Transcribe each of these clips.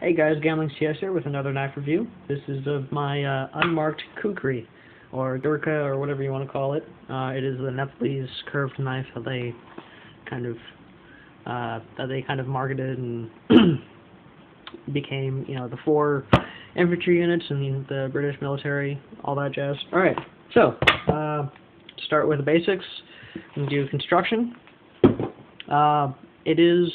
Hey guys, Gambling CS here with another knife review. This is of my unmarked kukri, or Durka, or whatever you want to call it. It is the Nepalese curved knife that they kind of marketed and became, the 4 infantry units in the British military, all that jazz. All right, so start with the basics and do construction. It is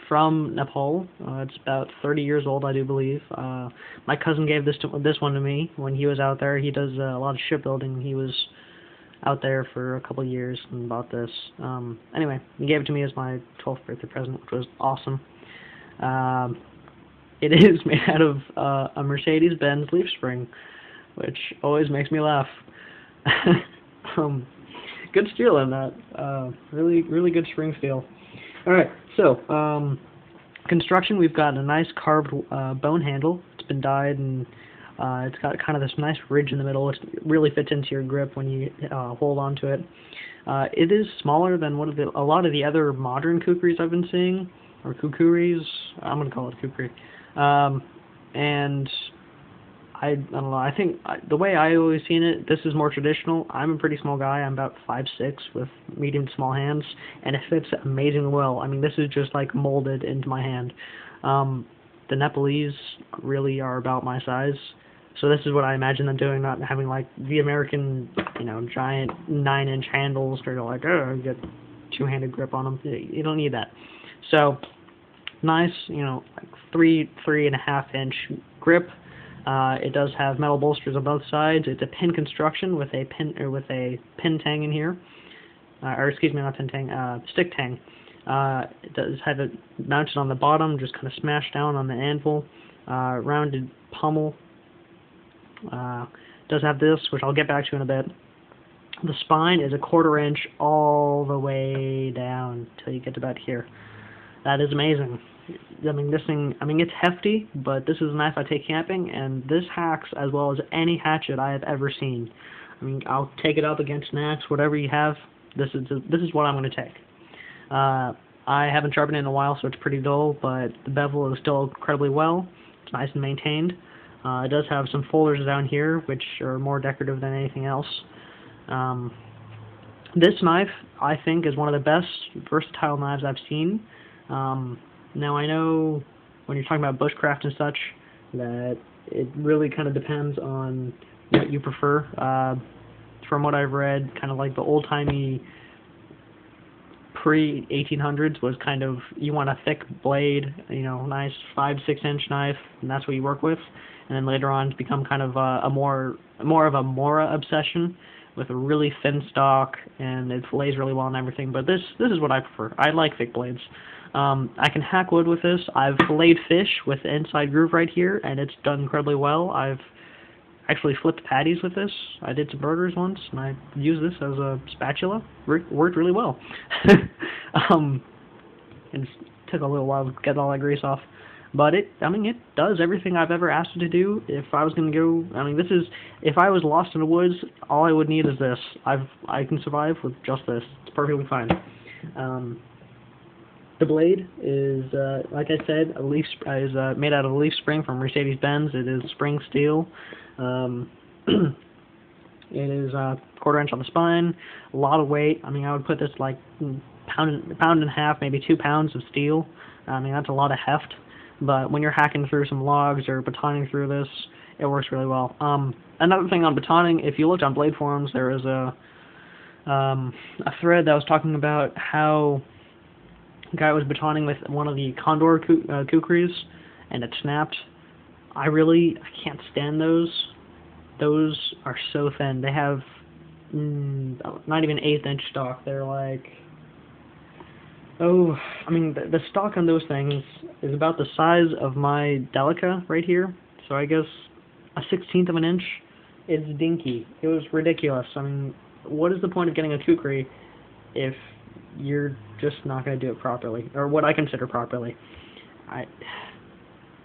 from Nepal. It's about 30 years old, I do believe. My cousin gave this one to me when he was out there. He does a lot of shipbuilding. He was out there for a couple of years and bought this. Anyway, he gave it to me as my 12th birthday present, which was awesome. It is made out of a Mercedes-Benz leaf spring, which always makes me laugh. Good steel in that. Really good spring steel. Alright, so, construction, we've got a nice carved bone handle. It's been dyed, and it's got kind of this nice ridge in the middle. It really fits into your grip when you hold on to it. It is smaller than a lot of the other modern kukris I've been seeing, or kukuris. I'm going to call it kukri. And I don't know, I think the way I always seen it, this is more traditional. I'm a pretty small guy. I'm about 5'6" with medium to small hands, and it fits amazingly well. I mean, this is just like molded into my hand. The Nepalese really are about my size, so this is what I imagine them doing, not having like the American, giant 9-inch handles where you're like, oh, you get two-handed grip on them. You don't need that. So, nice, like 3.5-inch grip. It does have metal bolsters on both sides. It's a pin construction with a pin tang in here, or excuse me, not pin tang, stick tang. It does have it mounted on the bottom, just kind of smashed down on the anvil. Rounded pommel. Does have this, which I'll get back to in a bit. The spine is a 1/4 inch all the way down till you get to about here. That is amazing. I mean, this thing, it's hefty, but this is a knife I take camping, and this hacks as well as any hatchet I have ever seen. I mean, I'll take it up against an axe, whatever you have. This is what I'm going to take. I haven't sharpened it in a while, so it's pretty dull, but the bevel is still incredibly well. It's nice and maintained. It does have some folders down here, which are more decorative than anything else. This knife, I think, is one of the best versatile knives I've seen. Now, I know when you're talking about bushcraft and such that it really kind of depends on what you prefer. From what I've read, kind of like the old-timey pre-1800s was kind of, you want a thick blade, nice 5-6-inch knife, and that's what you work with. And then later on, it's become kind of more of a Mora obsession with a really thin stock, and it fillets really well and everything. But this is what I prefer. I like thick blades. I can hack wood with this. I've filleted fish with the inside groove right here, and it's done incredibly well. I've actually flipped patties with this. I did some burgers once, and I used this as a spatula. Worked really well. It took a little while to get all that grease off. But it does everything I've ever asked it to do. If I was going to go, if I was lost in the woods, all I would need is this. I can survive with just this. It's perfectly fine. The blade is, like I said, is made out of a leaf spring from Mercedes-Benz. It is spring steel. It is 1/4 inch on the spine. A lot of weight. I would put this like pound and a half, maybe 2 pounds of steel. That's a lot of heft. But when you're hacking through some logs or batoning through this, it works really well. Another thing on batoning, if you looked on blade forums, there is a thread that was talking about how a guy was batoning with one of the Condor kukris, and it snapped. I can't stand those. Those are so thin. They have not even 1/8-inch stock. They're like, the stock on those things is about the size of my Delica right here. So I guess a 1/16 of an inch. It's dinky. It was ridiculous. What is the point of getting a kukri if you're just not going to do it properly, or what I consider properly?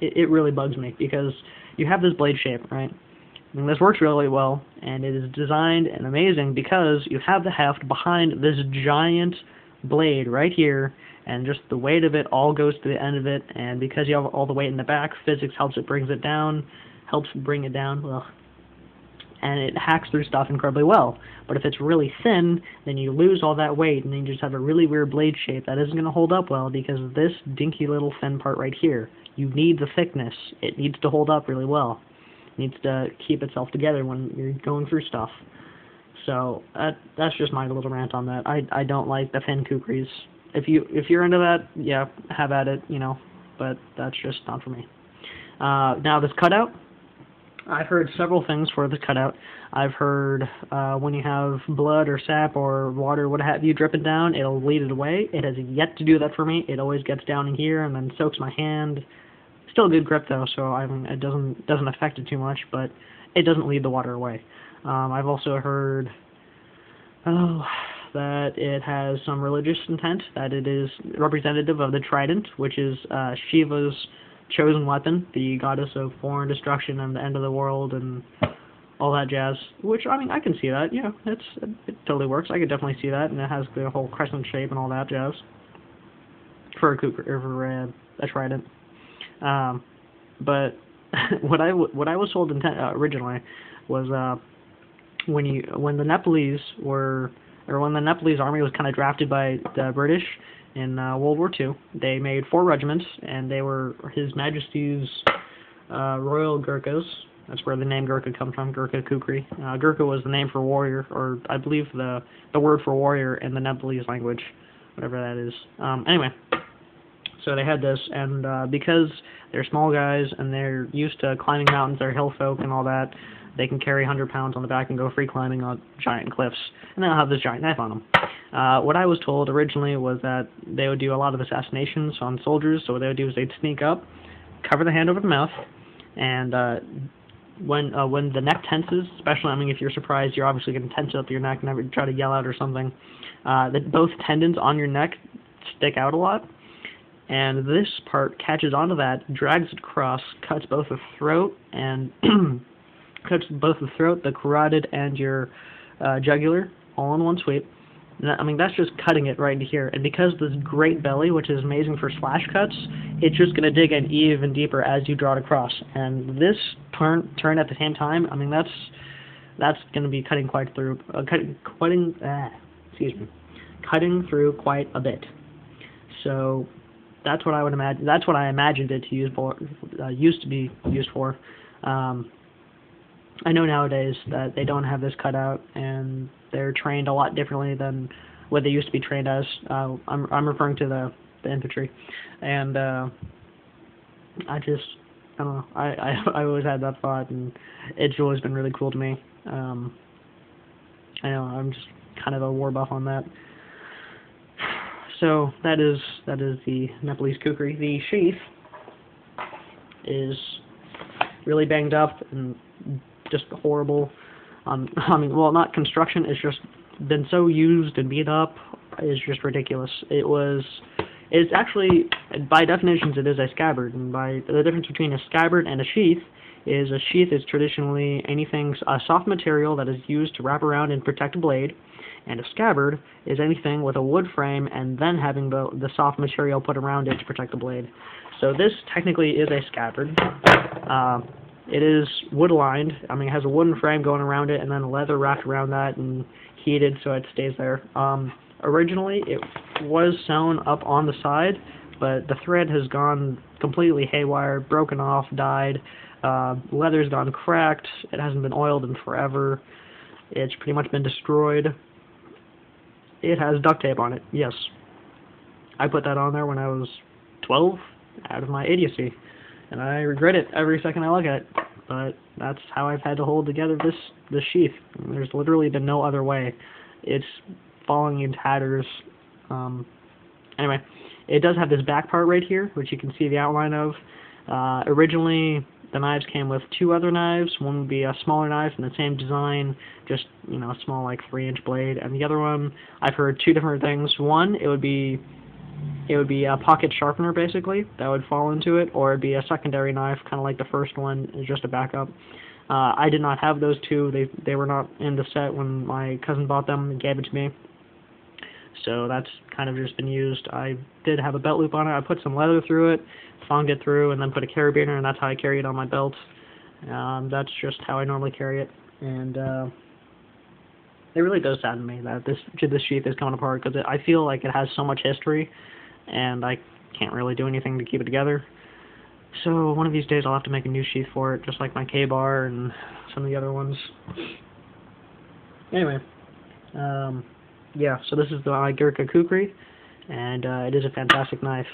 It really bugs me, because you have this blade shape, right? This works really well, and it is designed and amazing because you have the heft behind this giant blade right here, and just the weight of it all goes to the end of it, and because you have all the weight in the back, physics helps it bring it down, well, and it hacks through stuff incredibly well. But if it's really thin, then you lose all that weight, and then you just have a really weird blade shape that isn't going to hold up well because of this dinky little thin part right here. You need the thickness. It needs to hold up really well. It needs to keep itself together when you're going through stuff. So that's just my little rant on that. I don't like the thin kukris. If you're into that, yeah, have at it, but that's just not for me. Now this cutout, I've heard several things for the cutout. I've heard when you have blood or sap or water, what have you, dripping down, it'll lead it away. It has yet to do that for me. It always gets down in here and then soaks my hand. Still a good grip though, so it doesn't affect it too much, but it doesn't lead the water away. I've also heard that it has some religious intent, that it is representative of the trident, which is Shiva's chosen weapon, the goddess of war and destruction and the end of the world and all that jazz. Which, I mean, I can see that. Yeah, it totally works. I could definitely see that, and it has the whole crescent shape and all that jazz for a trident. But what I was told originally was when the Nepalese army was kind of drafted by the British in World War II, they made 4 regiments, and they were His Majesty's Royal Gurkhas. That's where the name Gurkha comes from, Gurkha Kukri. Gurkha was the name for warrior, or I believe the word for warrior in the Nepalese language, whatever that is. Anyway, so they had this, and because they're small guys and they're used to climbing mountains, they're hill folk and all that, they can carry 100 pounds on the back and go free climbing on giant cliffs, and they'll have this giant knife on them. What I was told originally was that they would do a lot of assassinations on soldiers, so what they would do is they'd sneak up, cover the hand over the mouth, and when the neck tenses, especially, I mean, if you're surprised, you're obviously going to tense up your neck and never try to yell out or something, that both tendons on your neck stick out a lot, and this part catches onto that, drags it across, cuts both the throat and the carotid, and your jugular all in one sweep. I mean, that's just cutting it right into here. And because this great belly, which is amazing for slash cuts, it's just going to dig in even deeper as you draw it across. And this turn at the same time, I mean, that's going to be cutting quite through, cutting through quite a bit. So that's what I would imagine. That's what I imagined it to used to be used for. I know nowadays that they don't have this cutout, and they're trained a lot differently than what they used to be trained as. I'm referring to the infantry, and I don't know. I always had that thought, and it's always been really cool to me. I know I'm just kind of a war buff on that. So that is the Nepalese kukri. The sheath is really banged up and just horrible. I mean, well, not construction. It's just been so used and beat up. It's just ridiculous. It's actually, by definitions, it is a scabbard. And by the difference between a scabbard and a sheath is traditionally a soft material that is used to wrap around and protect a blade, and a scabbard is anything with a wood frame and then having the soft material put around it to protect the blade. So this technically is a scabbard. It is wood-lined. I mean, it has a wooden frame going around it and then leather wrapped around that and heated so it stays there. Originally, it was sewn up on the side, but the thread has gone completely haywire, broken off, dyed. Leather's gone cracked. It hasn't been oiled in forever. It's pretty much been destroyed. It has duct tape on it, yes. I put that on there when I was 12, out of my idiocy. And I regret it every second I look at it, but that's how I've had to hold together this sheath. There's literally been no other way. It's falling in tatters. Anyway, it does have this back part right here, which you can see the outline of. Originally, the knives came with 2 other knives. One would be a smaller knife in the same design, just, a small, like, 3-inch blade. And the other one, I've heard 2 different things. One, it would be a pocket sharpener, basically, that would fall into it, or it'd be a secondary knife, kind of like the first one, is just a backup. I did not have those 2. They were not in the set when my cousin bought them and gave it to me. so that's kind of just been used. I did have a belt loop on it. I put some leather through it, thonged it through, and then put a carabiner, and that's how I carry it on my belt. That's just how I normally carry it, and it really does sadden me that this sheath is coming apart, because I feel like it has so much history, and I can't really do anything to keep it together. So one of these days I'll have to make a new sheath for it, just like my K-bar and some of the other ones. Anyway, yeah, so this is the Gurkha Kukri, and it is a fantastic knife.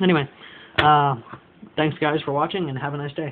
Anyway, thanks guys for watching, and have a nice day.